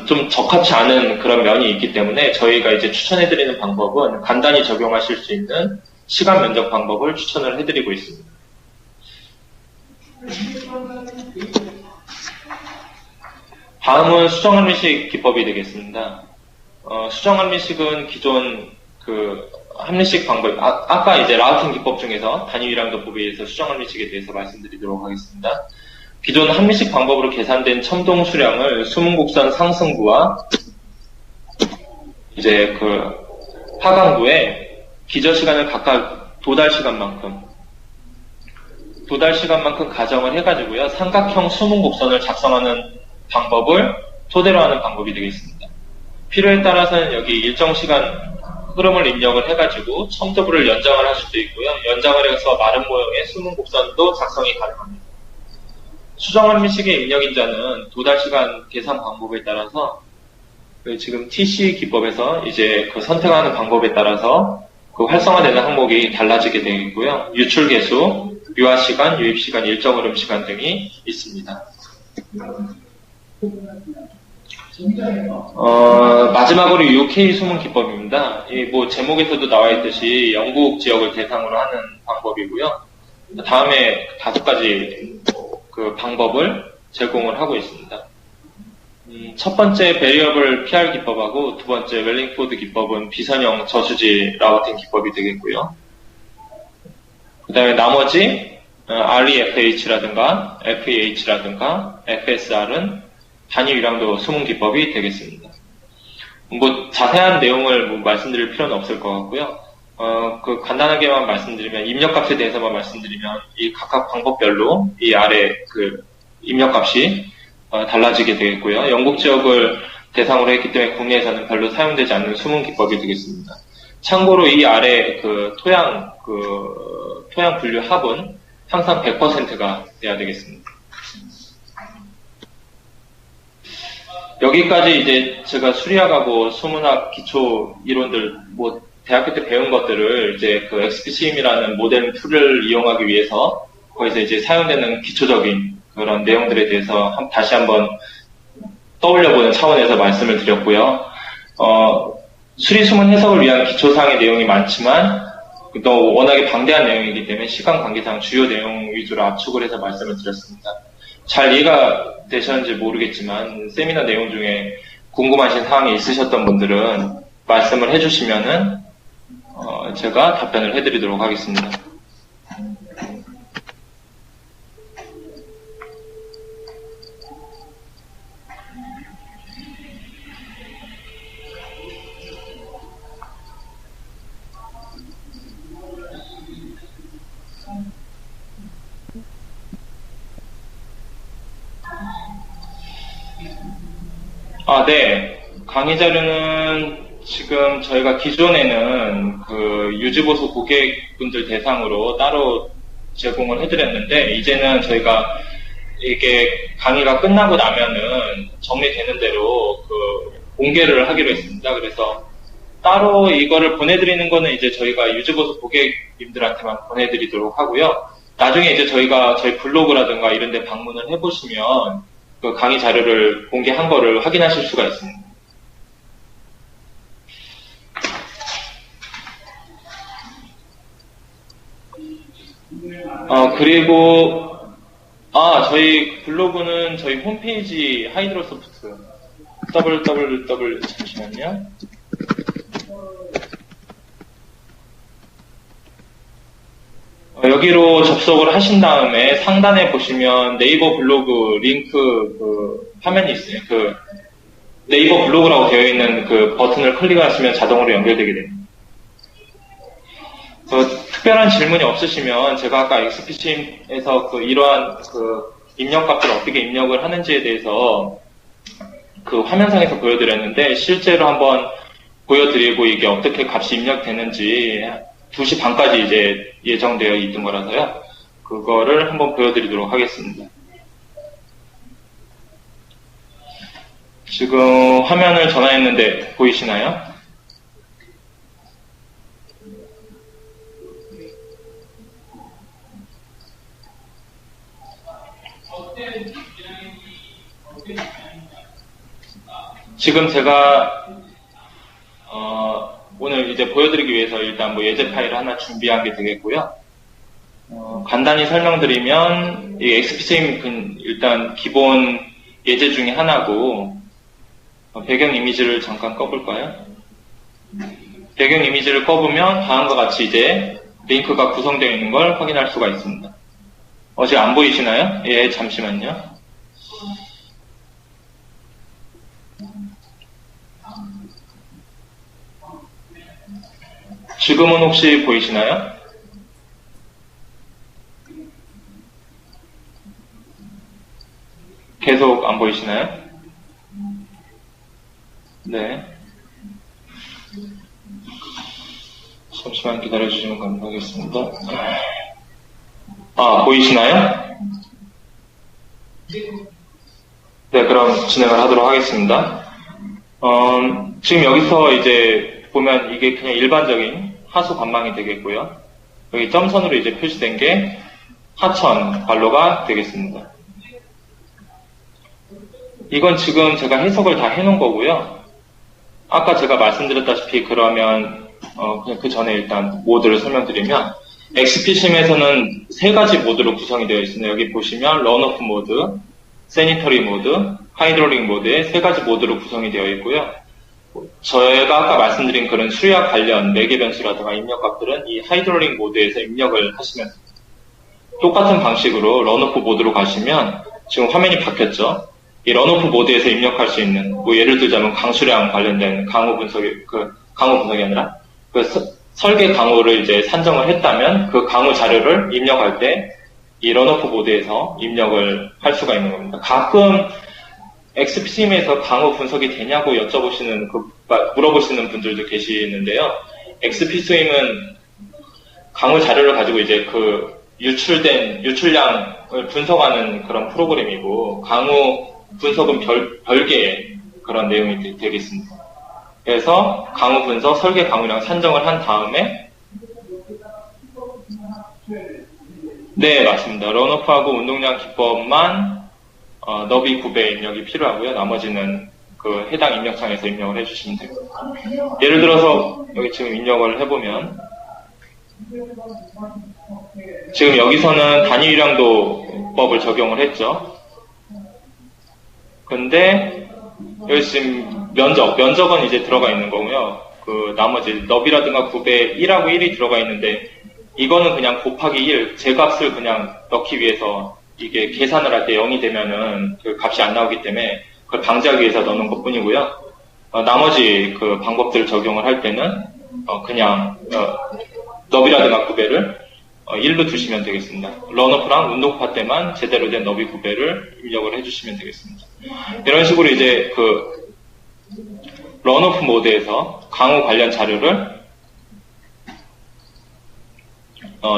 좀 적합치 않은 그런 면이 있기 때문에 저희가 이제 추천해드리는 방법은 간단히 적용하실 수 있는 시간 면적 방법을 추천을 해드리고 있습니다. 다음은 수정합리식 기법이 되겠습니다. 수정합리식은 기존 합리식 방법, 아까 이제 라우팅 기법 중에서 단위 유량도법에 의해서 수정합리식에 대해서 말씀드리도록 하겠습니다. 기존 합리식 방법으로 계산된 첨동 수량을 수문곡선 상승부와 이제 하강부에 기저 시간을 각각 도달 시간만큼 가정을 해가지고요. 삼각형 수문곡선을 작성하는 방법을 토대로 하는 방법이 되겠습니다. 필요에 따라서는 여기 일정 시간 흐름을 입력을 해가지고 첨도부를 연장을 할 수도 있고요. 연장을 해서 마른 모형의 수문곡선도 작성이 가능합니다. 수정합리식의 입력인자는 도달시간 계산 방법에 따라서 지금 TC 기법에서 이제 선택하는 방법에 따라서 활성화되는 항목이 달라지게 되겠고요. 유출 개수, 유화시간, 유입시간, 일정흐름시간 등이 있습니다. 마지막으로 UK 수문 기법입니다. 제목에서도 나와 있듯이 영국 지역을 대상으로 하는 방법이고요. 다음에 5가지 방법을 제공을 하고 있습니다. 첫 번째 베리어블 PR 기법하고 두 번째 웰링포드 기법은 비선형 저수지 라우팅 기법이 되겠고요. 그 다음에 나머지 REFH라든가 FEH라든가 FSR은 단위 위량도 수문 기법이 되겠습니다. 뭐 자세한 내용을 말씀드릴 필요는 없을 것 같고요. 간단하게만 말씀드리면 입력값에 대해서만 말씀드리면 이 각각 방법별로 이 아래 그 입력값이 달라지게 되겠고요. 영국 지역을 대상으로 했기 때문에 국내에서는 별로 사용되지 않는 수문 기법이 되겠습니다. 참고로 이 아래 그 토양 분류 합은 항상 100%가 돼야 되겠습니다. 여기까지 이제 제가 수리학하고 수문학 기초 이론들 뭐 대학교 때 배운 것들을 이제 그 XPCM이라는 모델 툴을 이용하기 위해서 거기서 이제 사용되는 기초적인 그런 내용들에 대해서 다시 한번 떠올려보는 차원에서 말씀을 드렸고요. 수리수문 해석을 위한 기초사항의 내용이 많지만 또 워낙에 방대한 내용이기 때문에 시간 관계상 주요 내용 위주로 압축을 해서 말씀을 드렸습니다. 잘 이해가 되셨는지 모르겠지만 세미나 내용 중에 궁금하신 사항이 있으셨던 분들은 말씀을 해주시면은 제가 답변을 해드리도록 하겠습니다. 네. 강의 자료는 지금 저희가 기존에는 그 유지보수 고객분들 대상으로 따로 제공을 해드렸는데, 이제는 저희가 이게 강의가 끝나고 나면은 정리되는 대로 그 공개를 하기로 했습니다. 그래서 따로 이거를 보내드리는 거는 이제 저희가 유지보수 고객님들한테만 보내드리도록 하고요. 나중에 이제 저희가 저희 블로그라든가 이런 데 방문을 해보시면 그 강의 자료를 공개한 거를 확인하실 수가 있습니다. 그리고 저희 블로그는 저희 홈페이지 하이드로소프트 www 잠시만요. 여기로 접속을 하신 다음에 상단에 보시면 네이버 블로그 링크 그 화면이 있어요. 그 네이버 블로그라고 되어 있는 그 버튼을 클릭하시면 자동으로 연결되게 됩니다. 특별한 질문이 없으시면 제가 아까 XPC에서 이러한 입력값을 어떻게 입력을 하는지에 대해서 그 화면상에서 보여드렸는데, 실제로 한번 보여드리고 이게 어떻게 값이 입력되는지 2시 반까지 이제 예정되어 있던 거라서요. 그거를 한번 보여드리도록 하겠습니다. 지금 화면을 전화했는데 보이시나요? 지금 제가 오늘 이제 보여드리기 위해서 일단 뭐 예제 파일을 하나 준비한 게 되겠고요. 간단히 설명드리면 이 XPCM 일단 기본 예제 중에 하나고, 배경 이미지를 잠깐 꺼볼까요? 배경 이미지를 꺼보면 다음과 같이 이제 링크가 구성되어 있는 걸 확인할 수가 있습니다. 지금 안 보이시나요? 예, 잠시만요. 지금은 혹시 보이시나요? 계속 안 보이시나요? 네. 잠시만 기다려주시면 감사하겠습니다. 보이시나요? 네, 그럼 진행을 하도록 하겠습니다. 지금 여기서 이제 보면 이게 그냥 일반적인 하수 관망이 되겠고요. 여기 점선으로 이제 표시된 게 하천 관로가 되겠습니다. 이건 지금 제가 해석을 다 해놓은 거고요. 아까 제가 말씀드렸다시피 그러면 그냥 그 전에 일단 모드를 설명드리면, XPCM에서는 3가지 모드로 구성이 되어 있습니다. 여기 보시면 런오프 모드, 세니터리 모드, 하이드롤릭 모드에 세 가지 모드로 구성이 되어 있고요. 저희가 아까 말씀드린 그런 수리와 관련 매개 변수라든가 입력값들은 이 하이드롤릭 모드에서 입력을 하시면 됩니다. 똑같은 방식으로 런오프 모드로 가시면 지금 화면이 바뀌었죠. 이 런오프 모드에서 입력할 수 있는 뭐 예를 들자면 강수량 관련된 강우 분석이 아니라 설계 강우를 이제 산정을 했다면 그 강우 자료를 입력할 때 이 런오프 모드에서 입력을 할 수가 있는 겁니다. 가끔 XPCM에서 강우 분석이 되냐고 물어보시는 분들도 계시는데요. XPCM은 강우 자료를 가지고 이제 유출량을 분석하는 그런 프로그램이고, 강우 분석은 별개의 그런 내용이 되겠습니다. 그래서 강우 분석, 설계 강우량 산정을 한 다음에, 네, 맞습니다. 런오프하고 운동량 기법만 너비 9배 입력이 필요하고요. 나머지는 그 해당 입력창에서 입력을 해주시면 됩니다. 예를 들어서 여기 지금 입력을 해보면 지금 여기서는 단위 유량도법을 적용을 했죠. 근데 여기 지금 면적은 이제 들어가 있는 거고요. 그 나머지 너비라든가 9배 1하고 1이 들어가 있는데 이거는 그냥 곱하기 1, 제 값을 그냥 넣기 위해서 이게 계산을 할 때 0이 되면은 그 값이 안 나오기 때문에 그걸 방지하기 위해서 넣는 것 뿐이고요. 나머지 그 방법들 적용을 할 때는 그냥 너비라든가 9배를 1로 두시면 되겠습니다. 런오프랑 운동파 때만 제대로 된 너비 9배를 입력을 해주시면 되겠습니다. 이런 식으로 이제 그 런오프 모드에서 강우 관련 자료를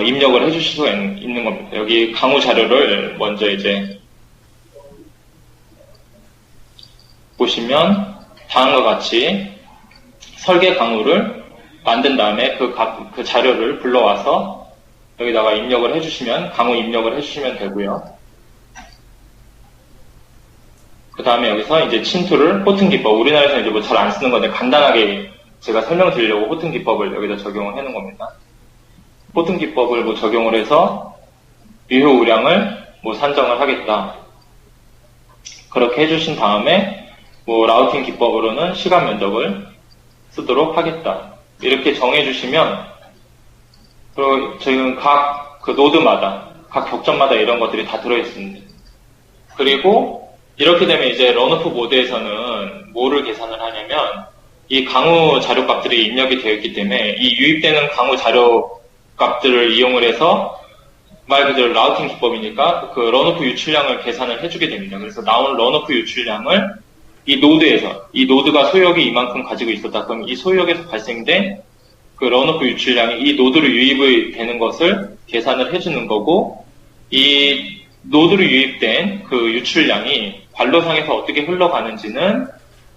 입력을 해주실 수가 있는 겁니다. 여기 강우 자료를 먼저 이제 보시면 다음과 같이 설계 강우를 만든 다음에 그 자료를 불러와서 여기다가 입력을 해주시면, 강우 입력을 해주시면 되고요. 그 다음에 여기서 이제 침투를 호튼 기법, 우리나라에서는 이제 뭐 잘 안 쓰는 건데 간단하게 제가 설명드리려고 호튼 기법을 여기다 적용을 해놓은 겁니다. 호튼 기법을 뭐 적용을 해서 유효 우량을 뭐 산정을 하겠다. 그렇게 해주신 다음에 뭐 라우팅 기법으로는 시간 면적을 쓰도록 하겠다. 이렇게 정해주시면, 그리고 지금 각 그 노드마다, 각 격점마다 이런 것들이 다 들어있습니다. 그리고 이렇게 되면 이제 런오프 모드에서는 뭐를 계산을 하냐면, 이 강우 자료 값들이 입력이 되어 있기 때문에 이 유입되는 강우 자료 값들을 이용을 해서 말 그대로 라우팅 기법이니까 그 런오프 유출량을 계산을 해주게 됩니다. 그래서 나온 런오프 유출량을 이 노드에서, 이 노드가 소유역이 이만큼 가지고 있었다. 그럼 이 소유역에서 발생된 그 런오프 유출량이 이 노드로 유입이 되는 것을 계산을 해주는 거고, 이 노드로 유입된 그 유출량이 관로상에서 어떻게 흘러가는지는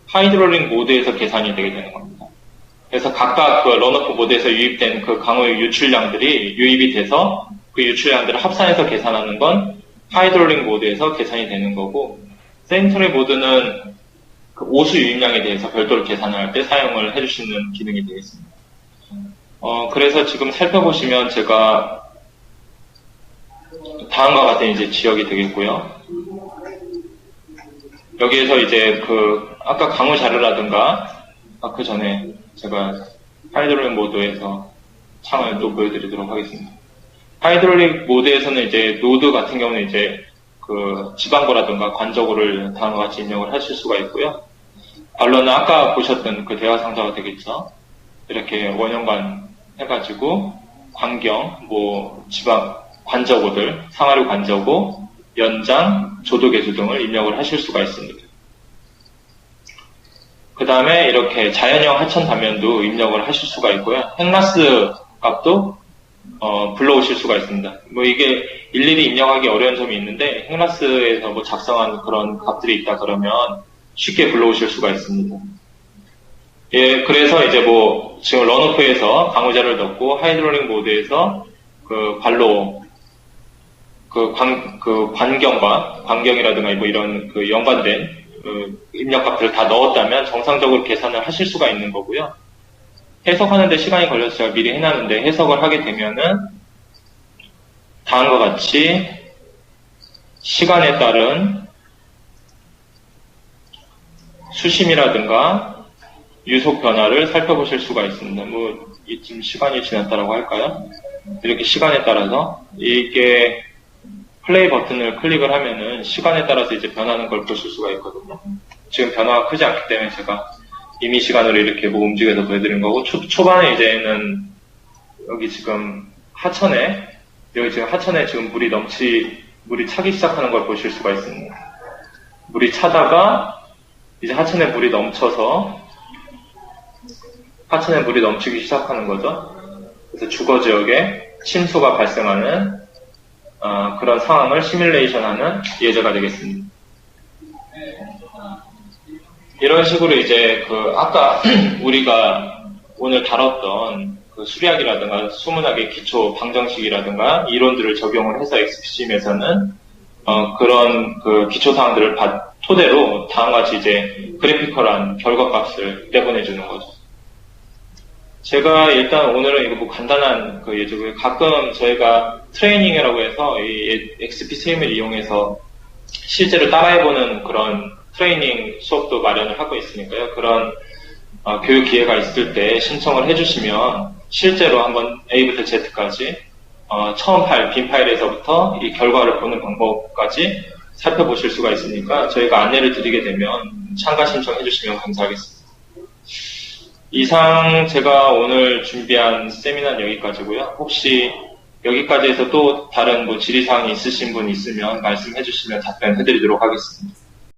하이드롤릭 모드에서 계산이 되게 되는 겁니다. 그래서 각각 그 런오프 모드에서 유입된 그 강우의 유출량들이 유입이 돼서 그 유출량들을 합산해서 계산하는 건 하이드롤릭 모드에서 계산이 되는 거고, 센트럴 모드는 그 오수 유입량에 대해서 별도로 계산을 할 때 사용을 해주시는 기능이 되겠습니다. 그래서 지금 살펴보시면 제가 다음과 같은 이제 지역이 되겠고요. 여기에서 이제 아까 강우 자료라든가, 그 전에 제가 하이드롤릭 모드에서 창을 또 보여드리도록 하겠습니다. 하이드롤릭 모드에서는 이제 노드 같은 경우는 이제 지방고라든가 관저고를 다음과 같이 입력을 하실 수가 있고요. 관로는 아까 보셨던 그 대화 상자가 되겠죠. 이렇게 원형관 해가지고 관경, 관저고들, 상하류 관저고, 연장, 조도계수 등을 입력을 하실 수가 있습니다. 그 다음에 이렇게 자연형 하천 단면도 입력을 하실 수가 있고요. 핵마스 값도 불러오실 수가 있습니다. 이게 일일이 입력하기 어려운 점이 있는데, 핵마스에서 작성한 그런 값들이 있다 그러면 쉽게 불러오실 수가 있습니다. 예, 그래서 이제 지금 런오프에서 강우자를 넣고 하이드롤릭 모드에서 관로, 관경이라든가 이런 연관된 입력값들을 다 넣었다면 정상적으로 계산을 하실 수가 있는 거고요. 해석하는데 시간이 걸려서 제가 미리 해놨는데, 해석을 하게 되면은 다음과 같이 시간에 따른 수심이라든가 유속 변화를 살펴보실 수가 있습니다. 지금 시간이 지났다라고 할까요? 이렇게 시간에 따라서 이게 플레이 버튼을 클릭을 하면은 시간에 따라서 이제 변하는 걸 보실 수가 있거든요. 지금 변화가 크지 않기 때문에 제가 임의 시간으로 이렇게 움직여서 보여드린 거고, 초반에 이제는 여기 지금 하천에 지금 물이 차기 시작하는 걸 보실 수가 있습니다. 물이 차다가 이제 하천에 물이 넘치기 시작하는 거죠. 그래서 주거 지역에 침수가 발생하는 그런 상황을 시뮬레이션하는 예제가 되겠습니다. 이런 식으로 이제 아까 우리가 오늘 다뤘던 수리학이라든가 수문학의 기초 방정식이라든가 이론들을 적용을 해서 XPCM에서는 그런 기초 사항들을 토대로 다음과 같이 이제 그래피컬한 결과값을 내보내주는 거죠. 제가 일단 오늘은 이거 간단한 예제고요. 가끔 저희가 트레이닝이라고 해서 이 XPCM을 이용해서 실제로 따라해보는 그런 트레이닝 수업도 마련을 하고 있으니까요. 그런 교육 기회가 있을 때 신청을 해주시면 실제로 한번 A부터 Z까지 처음 빈 파일에서부터 이 결과를 보는 방법까지 살펴보실 수가 있으니까 저희가 안내를 드리게 되면 참가 신청해 주시면 감사하겠습니다. 이상 제가 오늘 준비한 세미나는 여기까지고요. 혹시 여기까지 해서 또 다른 질의사항이 있으신 분 있으면 말씀해 주시면 답변해 드리도록 하겠습니다.